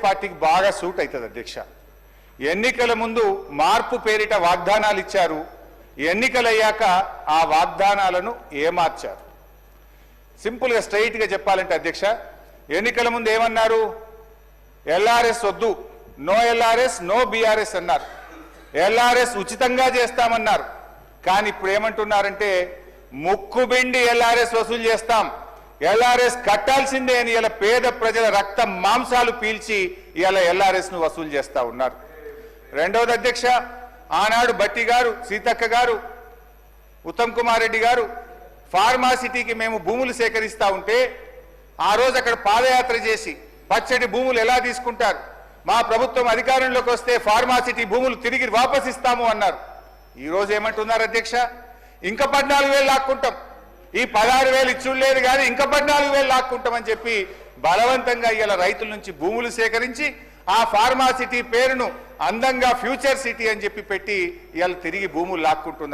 పార్టీకి బాగా సూట్ అవుతుంది అధ్యక్ష. ఎన్నికల ముందు మార్పు పేరిట వాగ్దానాలు ఇచ్చారు, ఎన్నికలయ్యాక ఆ వాగ్దానాలను ఏమార్చారు. సింపుల్గా స్ట్రైట్గా చెప్పాలంటే అధ్యక్ష, ఎన్నికల ముందు ఏమన్నారు? ఎల్ఆర్ఎస్ వద్దు, నో ఎల్ఆర్ఎస్ నో బీఆర్ఎస్ అన్నారు. ఎల్ఆర్ఎస్ ఉచితంగా చేస్తామన్నారు. కానీ ఇప్పుడు ఏమంటున్నారంటే ముక్కుబిండి ఎల్ఆర్ఎస్ వసూలు చేస్తాం, ఎల్ఆర్ఎస్ కట్టాల్సిందే అని ఇలా పేద ప్రజల రక్త మాంసాలు పీల్చి ఇలా ఎల్ఆర్ఎస్ ను వసూలు చేస్తా ఉన్నారు. రెండవది అధ్యక్ష, ఆనాడు బట్టి గారు, సీతక్క గారు, ఉత్తమ్ కుమార్ రెడ్డి గారు ఫార్మాసిటీకి మేము భూములు సేకరిస్తా ఉంటే ఆ రోజు అక్కడ పాదయాత్ర చేసి పచ్చడి భూములు ఎలా తీసుకుంటారు, మా ప్రభుత్వం అధికారంలోకి వస్తే ఫార్మాసిటీ భూములు తిరిగి వాపస్ ఇస్తాము అన్నారు. ఈ రోజు ఏమంటున్నారు అధ్యక్ష? ఇంకా 14,000 లాక్కుంటాం, ఈ 16,000 ఇచ్చులేదు కానీ ఇంకా 14,000 లాక్కుంటామని చెప్పి బలవంతంగా ఇలా రైతుల నుంచి భూములు సేకరించి ఆ ఫార్మాసిటీ పేరును అందంగా ఫ్యూచర్ సిటీ అని చెప్పి పెట్టి ఇలా తిరిగి భూములు లాక్కుంటున్నారు.